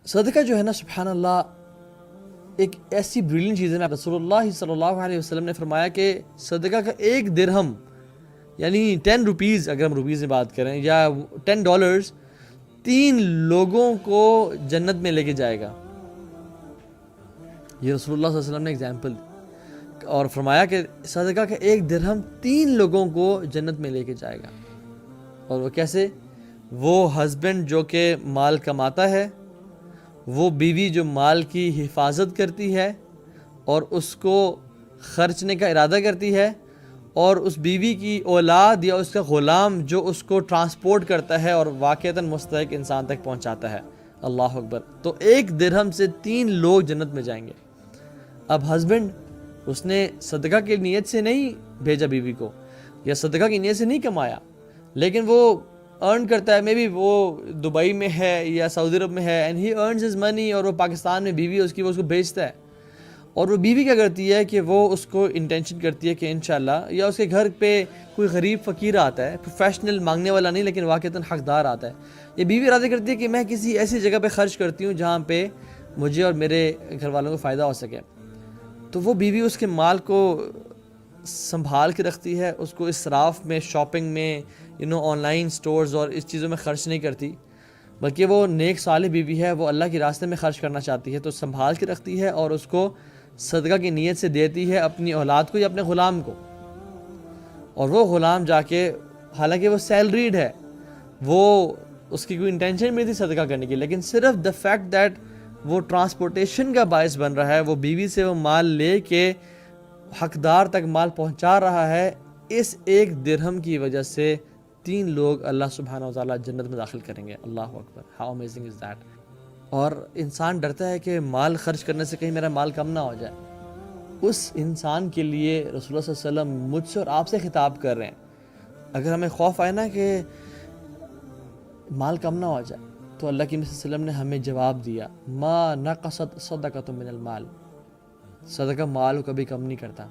صدقہ جو ہے نا سبحان اللہ ایک ایسی بریلینٹ چیز ہے. رسول اللہ صلی اللہ علیہ وسلم نے فرمایا کہ صدقہ کا ایک درہم یعنی 10 روپیز اگر ہم روپیز میں بات کریں یا $10 3 لوگوں کو جنت میں لے کے جائے گا. یہ رسول اللہ صلی اللہ علیہ وسلم نے ایگزامپل اور فرمایا کہ صدقہ کا ایک درہم 3 لوگوں کو جنت میں لے کے جائے گا. اور وہ کیسے؟ وہ ہسبینڈ جو کہ مال کماتا ہے، وہ بیوی جو مال کی حفاظت کرتی ہے اور اس کو خرچنے کا ارادہ کرتی ہے، اور اس بیوی کی اولاد یا اس کا غلام جو اس کو ٹرانسپورٹ کرتا ہے اور واقعتاً مستحق انسان تک پہنچاتا ہے. اللہ اکبر. تو ایک درہم سے 3 لوگ جنت میں جائیں گے. اب ہسبینڈ اس نے صدقہ کی نیت سے نہیں بھیجا بیوی کو یا صدقہ کی نیت سے نہیں کمایا، لیکن وہ ارن کرتا ہے، مے بی وہ دبئی میں ہے یا سعودی عرب میں ہے، اینڈ ہی ارنز ہز منی، اور وہ پاکستان میں بیوی اس کی وہ اس کو بھیجتا ہے. اور وہ بیوی کیا کرتی ہے کہ وہ اس کو انٹینشن کرتی ہے کہ انشاءاللہ یا اس کے گھر پہ کوئی غریب فقیر آتا ہے، پروفیشنل مانگنے والا نہیں لیکن واقعتاً حقدار آتا ہے، یہ بیوی ارادہ کرتی ہے کہ میں کسی ایسی جگہ پہ خرچ کرتی ہوں جہاں پہ مجھے اور میرے گھر والوں کو فائدہ ہو سکے. تو وہ بیوی اس کے مال کو سنبھال کے رکھتی ہے، اس کو اسراف میں، شاپنگ میں، آن لائن سٹورز اور اس چیزوں میں خرچ نہیں کرتی، بلکہ وہ نیک صالح بیوی ہے، وہ اللہ کے راستے میں خرچ کرنا چاہتی ہے تو سنبھال کے رکھتی ہے اور اس کو صدقہ کی نیت سے دیتی ہے اپنی اولاد کو یا اپنے غلام کو. اور وہ غلام جا کے، حالانکہ وہ سیلریڈ ہے، وہ اس کی کوئی انٹینشن نہیں تھی صدقہ کرنے کی، لیکن صرف دا فیکٹ دیٹ وہ ٹرانسپورٹیشن کا باعث بن رہا ہے، وہ بیوی سے وہ مال لے کے حقدار تک مال پہنچا رہا ہے، اس ایک درہم کی وجہ سے 3 لوگ اللہ سبحانہ و تعالیٰ جنت میں داخل کریں گے. اللہ اکبر. How amazing is that. اور انسان ڈرتا ہے کہ مال خرچ کرنے سے کہیں میرا مال کم نہ ہو جائے. اس انسان کے لیے رسول اللہ صلی اللہ علیہ وسلم مجھ سے اور آپ سے خطاب کر رہے ہیں. اگر ہمیں خوف آئے نا کہ مال کم نہ ہو جائے تو اللہ کے نبی صلی اللہ علیہ وسلم نے ہمیں جواب دیا، ما نقصت صدقۃ من المال. صدقہ مال کو کبھی کم نہیں کرتا.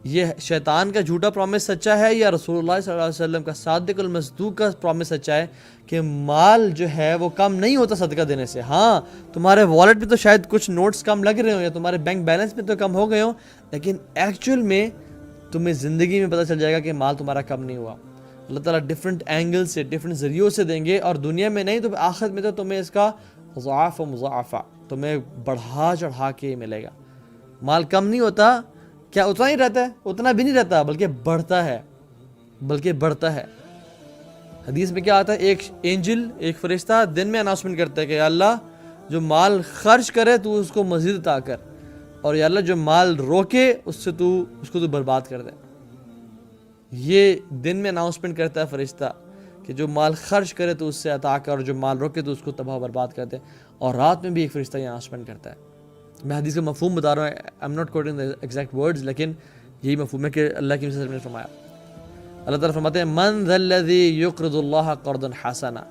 یہ شیطان کا جھوٹا پرومس سچا ہے یا رسول اللہ صلی اللہ علیہ وسلم کا صادق المصدوق کا پرومس سچا ہے کہ مال جو ہے وہ کم نہیں ہوتا صدقہ دینے سے؟ ہاں، تمہارے والٹ پہ تو شاید کچھ نوٹس کم لگ رہے ہوں یا تمہارے بینک بیلنس پہ تو کم ہو گئے ہوں، لیکن ایکچوئل میں تمہیں زندگی میں پتہ چل جائے گا کہ مال تمہارا کم نہیں ہوا. اللہ تعالیٰ ڈفرینٹ اینگل سے، ڈفرینٹ ذریعوں سے دیں گے، اور دنیا میں نہیں تو آخرت میں تو تمہیں اس کا ضعاف و مضاعفہ تمہیں بڑھا چڑھا کے ملے گا. مال کم نہیں ہوتا، کیا اتنا ہی رہتا ہے؟ اتنا بھی نہیں رہتا، بلکہ بڑھتا ہے. حدیث میں کیا آتا ہے؟ ایک اینجل، ایک فرشتہ دن میں اناؤنسمنٹ کرتا ہے کہ یا اللہ جو مال خرچ کرے تو اس کو مزید عطا کر، اور یا اللہ جو مال روکے اس کو تو برباد کر دے. یہ دن میں اناؤنسمنٹ کرتا ہے فرشتہ کہ جو مال خرچ کرے تو اس سے عطا کر، اور جو مال روکے تو اس کو تباہ و برباد کر دے. اور رات میں بھی ایک فرشتہ یہ اناؤنسمنٹ کرتا ہے. میں حدیث کا مفہوم بتا رہا ہوں، I am not quoting the exact words, لیکن یہی مفہوم ہے کہ اللہ کی وسلم نے فرمایا. اللہ تعالیٰ فرماتے ہیں من ذا الذی یقرض اللہ قرضا حسنا.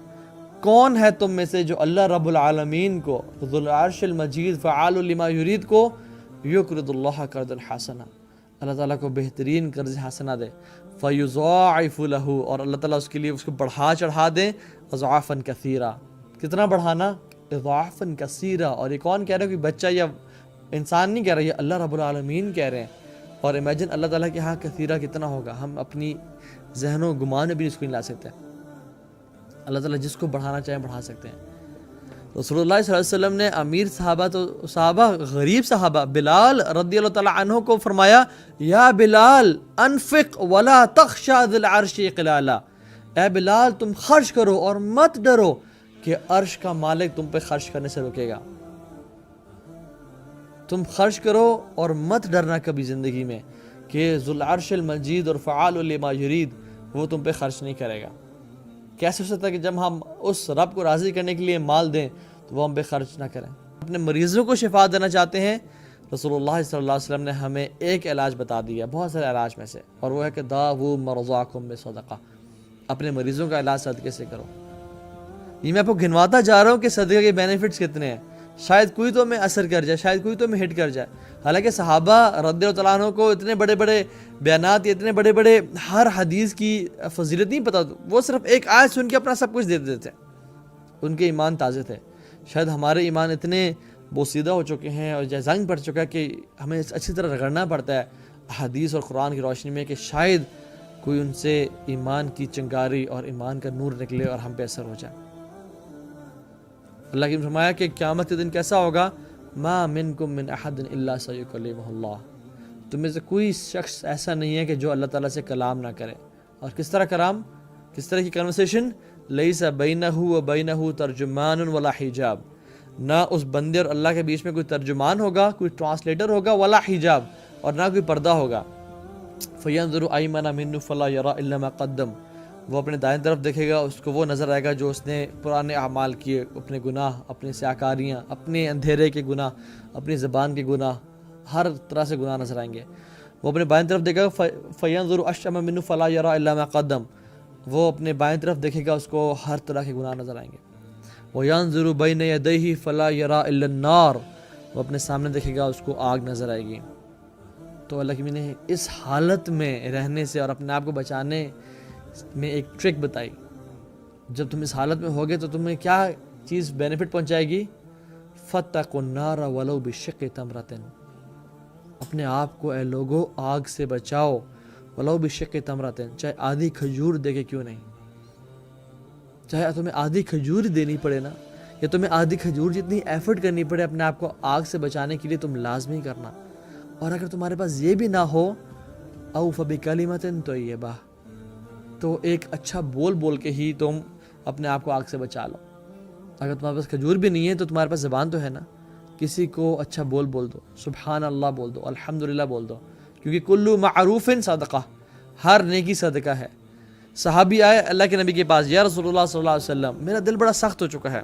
کون ہے تم میں سے جو اللہ رب العالمین کو، ذو العرش المجید فعال لما یرید کو، یقرض اللہ قرضا حسنا، اللہ تعالیٰ کو بہترین قرض حسنہ دے، فیضاعف لہ، اور اللہ تعالیٰ اس کے لیے اس کو بڑھا چڑھا دے، اضعافا کثیرا. کتنا بڑھانا؟ اضعافا کثیرا. اور یہ کون کہہ رہا ہے؟ کوئی بچہ یا انسان نہیں کہہ رہا، یہ اللہ رب العالمین کہہ رہے ہیں. اور امیجن اللہ تعالیٰ کے ہاں کثیرہ کتنا ہوگا، ہم اپنی ذہن و گمان میں بھی اس کو نہیں لا سکتے. اللہ تعالیٰ جس کو بڑھانا چاہیں بڑھا سکتے ہیں. رسول اللہ صلی اللہ علیہ وسلم نے امیر صحابہ غریب صحابہ بلال رضی اللہ تعالیٰ عنہ کو فرمایا، یا بلال انفق ولا تخشى ذی العرش اقلالا. اے بلال تم خرچ کرو اور مت ڈرو کہ عرش کا مالک تم پہ خرچ کرنے سے روکے گا. تم خرچ کرو اور مت ڈرنا کبھی زندگی میں کہ ذو العرش المجید اور فعال لما یرید وہ تم پہ خرچ نہیں کرے گا. کیسے ہو سکتا ہے کہ جب ہم اس رب کو راضی کرنے کے لیے مال دیں تو وہ ہم پہ خرچ نہ کریں؟ اپنے مریضوں کو شفا دینا چاہتے ہیں، رسول اللہ صلی اللہ علیہ وسلم نے ہمیں ایک علاج بتا دیا بہت سارے علاج میں سے، اور وہ ہے کہ داؤ مرضاکم بصدقہ. اپنے مریضوں کا علاج صدقے سے کرو. یہ میں آپ کو گنواتا جا رہا ہوں کہ صدقے کے بینیفٹس کتنے ہیں. شاید کوئی تو ہمیں اثر کر جائے، شاید کوئی تو ہمیں ہٹ کر جائے. حالانکہ صحابہ رضی اللہ تعالیٰ عنہ کو اتنے بڑے بڑے بیانات، اتنے بڑے بڑے ہر حدیث کی فضیلت نہیں پتہ، وہ صرف ایک آیت سن کے اپنا سب کچھ دے دیتے تھے. ان کے ایمان تازے تھے. شاید ہمارے ایمان اتنے بوسیدہ ہو چکے ہیں اور زنگ پڑ چکا ہے کہ ہمیں اچھی طرح رگڑنا پڑتا ہے حدیث اور قرآن کی روشنی میں کہ شاید کوئی ان سے ایمان کی چنگاری اور ایمان کا نور نکلے اور ہم پہ اثر ہو جائے۔ اللہ کی فرمایا کہ قیامت کے دن کیسا ہوگا، ما منکم من احد الا سیکلمہ اللہ، تم میں سے کوئی شخص ایسا نہیں ہے کہ جو اللہ تعالیٰ سے کلام نہ کرے۔ اور کس طرح کلام، کس طرح کی کنورسیشن، لیس بینہ و بینہ ترجمان ولا حجاب، نہ اس بندے اور اللہ کے بیچ میں کوئی ترجمان ہوگا، کوئی ٹرانسلیٹر ہوگا، ولا حجاب، اور نہ کوئی پردہ ہوگا۔ فینظر ایمن منہ فلا یری الا ما قدم، وہ اپنے دائیں طرف دیکھے گا، اس کو وہ نظر آئے گا جو اس نے پرانے اعمال کیے، اپنے گناہ، اپنی سیاکاریاں، اپنے اندھیرے کے گناہ، اپنی زبان کے گناہ، ہر طرح سے گناہ نظر آئیں گے۔ وہ اپنے بائیں طرف دیکھے گا، فینظر اشأم منہ فلا یری الا ما قدم، وہ اپنے بائیں طرف دیکھے گا، اس کو ہر طرح کے گناہ نظر آئیں گے۔ وینظر بین یدیہ فلا یری الا النار، وہ اپنے سامنے دیکھے گا، اس کو آگ نظر آئے گی۔ تو اللہ کی نے اس حالت میں رہنے سے اور اپنے آپ کو بچانے میں ایک ٹرک بتائی۔ جب تم اس حالت میں ہوگے تو تمہیں کیا چیز بینیفٹ پہنچائے گی، فاتقوا النار ولو بشق تمرۃ، اپنے آپ کو اے لوگو آگ سے بچاؤ، ولو بشق تمرۃ، چاہے آدھی کھجور دے کے کیوں نہیں، چاہے تمہیں آدھی کھجور ہی دینی پڑے نا، یا تمہیں آدھی کھجور جتنی ایفرٹ کرنی پڑے اپنے آپ کو آگ سے بچانے کے لیے، تم لازمی کرنا۔ اور اگر تمہارے پاس یہ بھی نہ ہو، او فبکلمۃ طیبہ، تو ایک اچھا بول بول کے ہی تم اپنے آپ کو آگ سے بچا لو۔ اگر تمہارے پاس کھجور بھی نہیں ہے تو تمہارے پاس زبان تو ہے نا، کسی کو اچھا بول دو، سبحان اللہ بول دو، الحمدللہ بول دو، کیونکہ کل معروف صدقہ، ہر نیکی صدقہ ہے۔ صحابی آئے اللہ کے نبی کے پاس، یا رسول اللہ صلی اللہ علیہ وسلم، میرا دل بڑا سخت ہو چکا ہے،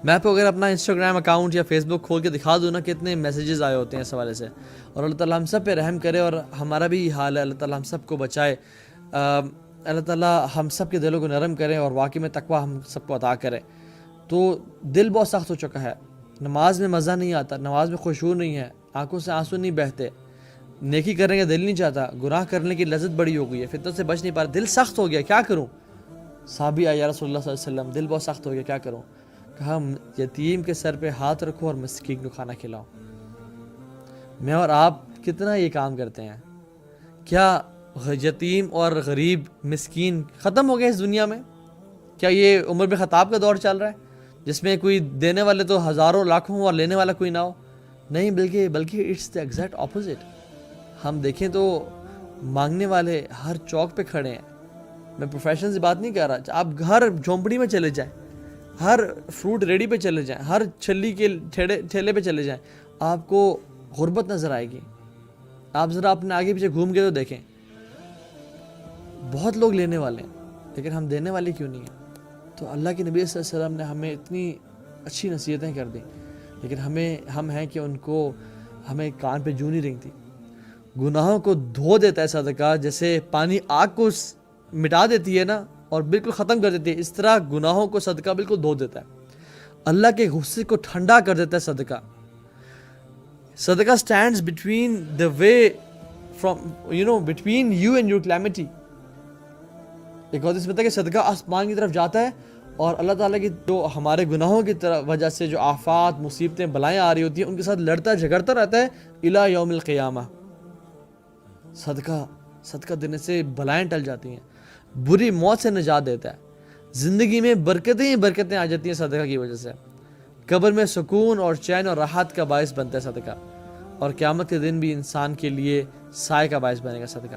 میں آپ کو اگر اپنا انسٹاگرام اکاؤنٹ یا فیس بک کھول کے دکھا دوں نا کتنے میسیجز آئے ہوتے ہیں اس حوالے سے، اور اللہ تعالیٰ ہم سب پہ رحم کرے، اور ہمارا بھی یہ حال ہے، اللہ تعالیٰ ہم سب کو بچائے، اللہ تعالیٰ ہم سب کے دلوں کو نرم کرے اور واقعی میں تقویٰ ہم سب کو عطا کرے۔ تو دل بہت سخت ہو چکا ہے، نماز میں مزہ نہیں آتا، نماز میں خشوع نہیں ہے، آنکھوں سے آنسو نہیں بہتے، نیکی کرنے کا دل نہیں چاہتا، گناہ کرنے کی لذت بڑی ہو گئی ہے، فتنوں سے بچ نہیں پا رہا، دل سخت ہو گیا، کیا کروں؟ صحابی آیا، یا رسول اللہ صلی اللہ علیہ وسلم، دل بہت سخت ہو گیا، کیا کروں؟ کہا یتیم کے سر پہ ہاتھ رکھو اور مسکین کو کھانا کھلاؤ۔ میں اور آپ کتنا یہ کام کرتے ہیں؟ کیا یتیم اور غریب مسکین ختم ہو گئے اس دنیا میں؟ کیا یہ عمر بن خطاب کا دور چل رہا ہے جس میں کوئی دینے والے تو ہزاروں لاکھوں ہوں اور لینے والا کوئی نہ ہو؟ نہیں، بلکہ اٹس دا ایگزیکٹ اپوزٹ۔ ہم دیکھیں تو مانگنے والے ہر چوک پہ کھڑے ہیں۔ میں پروفیشن سے بات نہیں کر رہا، آپ ہر جھونپڑی میں چلے جائیں، ہر فروٹ ریڈی پہ چلے جائیں، ہر چھلی کے ٹھیلے پہ چلے جائیں، آپ کو غربت نظر آئے گی۔ آپ ذرا اپنے آگے پیچھے گھوم کے تو دیکھیں، بہت لوگ لینے والے ہیں لیکن ہم دینے والے کیوں نہیں ہیں؟ تو اللہ کے نبی صلی اللہ علیہ وسلم نے ہمیں اتنی اچھی نصیحتیں کر دیں، لیکن ہم ہیں کہ ان کو ہمیں کان پہ جوں نہیں رنگتی۔ گناہوں کو دھو دیتا ہے صدقہ، جیسے پانی آگ کو مٹا دیتی ہے نا اور بالکل ختم کر دیتی ہے، اس طرح گناہوں کو صدقہ بالکل دھو دیتا ہے، اللہ کے غصے کو ٹھنڈا کر دیتا ہے صدقہ۔ صدقہ stands between the way from between you and your calamity۔ ایک اور اس میں کہ صدقہ آسمان کی طرف جاتا ہے اور اللہ تعالیٰ کی جو ہمارے گناہوں کی وجہ سے جو آفات، مصیبتیں، بلائیں آ رہی ہوتی ہیں ان کے ساتھ لڑتا جھگڑتا رہتا ہے الی یوم القیامہ۔ صدقہ دینے سے بلائیں ٹل جاتی ہیں، بری موت سے نجات دیتا ہے، زندگی میں برکتیں آ جاتی ہیں صدقہ کی وجہ سے، قبر میں سکون اور چین اور راحت کا باعث بنتا ہے صدقہ، اور قیامت کے دن بھی انسان کے لیے سائے کا باعث بنے گا صدقہ۔